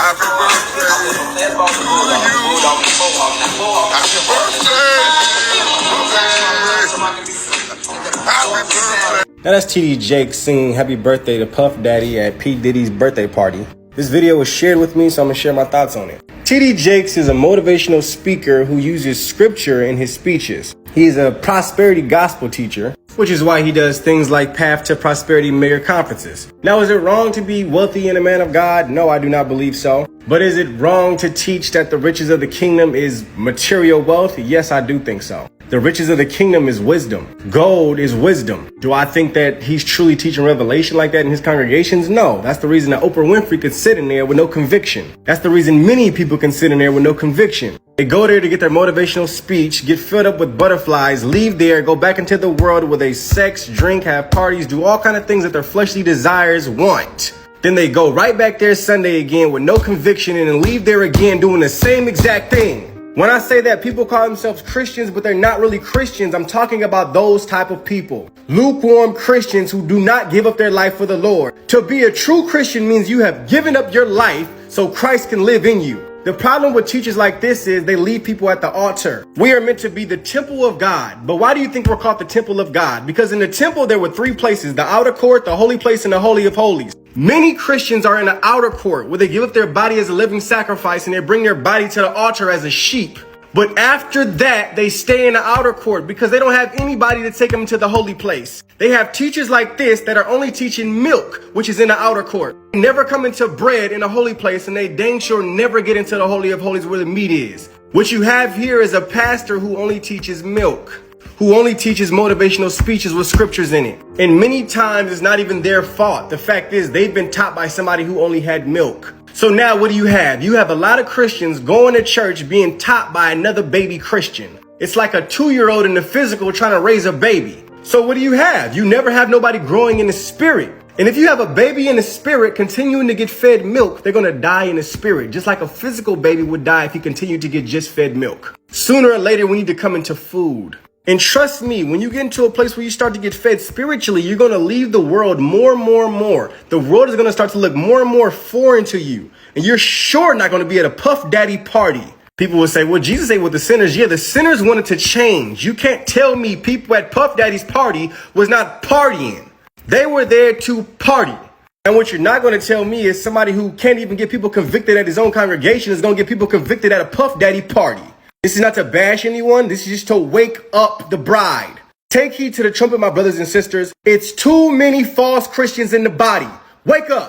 Happy birthday to you. Happy birthday. Happy birthday. Now that's TD Jakes singing Happy Birthday to Puff Daddy at P. Diddy's birthday party. This video was shared with me, so I'm gonna share my thoughts on it. TD Jakes is a motivational speaker who uses scripture in his speeches. He's a prosperity gospel teacher, which is why he does things like Path to Prosperity mayor conferences. Now, is it wrong to be wealthy and a man of God? No, I do not believe so. But is it wrong to teach that the riches of the kingdom is material wealth? Yes, I do think so. The riches of the kingdom is wisdom. Gold is wisdom. Do I think that he's truly teaching revelation like that in his congregations? No. That's the reason that Oprah Winfrey could sit in there with no conviction. That's the reason many people can sit in there with no conviction. They go there to get their motivational speech, get filled up with butterflies, leave there, go back into the world where they sex, drink, have parties, do all kind of things that their fleshly desires want. Then they go right back there Sunday again with no conviction and then leave there again doing the same exact thing. When I say that people call themselves Christians, but they're not really Christians, I'm talking about those type of people. Lukewarm Christians who do not give up their life for the Lord. To be a true Christian means you have given up your life so Christ can live in you. The problem with teachers like this is they leave people at the altar. We are meant to be the temple of God. But why do you think we're called the temple of God? Because in the temple, there were three places: the outer court, the holy place, and the holy of holies. Many Christians are in the outer court where they give up their body as a living sacrifice and they bring their body to the altar as a sheep. But after that, they stay in the outer court because they don't have anybody to take them to the holy place. They have teachers like this that are only teaching milk, which is in the outer court. They never come into bread in the holy place, and they dang sure never get into the holy of holies where the meat is. What you have here is a pastor who only teaches milk, who only teaches motivational speeches with scriptures in it. And many times it's not even their fault. The fact is they've been taught by somebody who only had milk. So now what do you have? You have a lot of Christians going to church being taught by another baby Christian. It's like a 2-year-old in the physical trying to raise a baby. So what do you have? You never have nobody growing in the spirit. And if you have a baby in the spirit continuing to get fed milk, they're going to die in the spirit, just like a physical baby would die if he continued to get just fed milk. Sooner or later, we need to come into food. And trust me, when you get into a place where you start to get fed spiritually, you're going to leave the world more and more and more. The world is going to start to look more and more foreign to you. And you're sure not going to be at a Puff Daddy party. People will say, well, Jesus ate with the sinners. Yeah, the sinners wanted to change. You can't tell me people at Puff Daddy's party was not partying. They were there to party. And what you're not going to tell me is somebody who can't even get people convicted at his own congregation is going to get people convicted at a Puff Daddy party. This is not to bash anyone. This is just to wake up the bride. Take heed to the trumpet, my brothers and sisters. It's too many false Christians in the body. Wake up.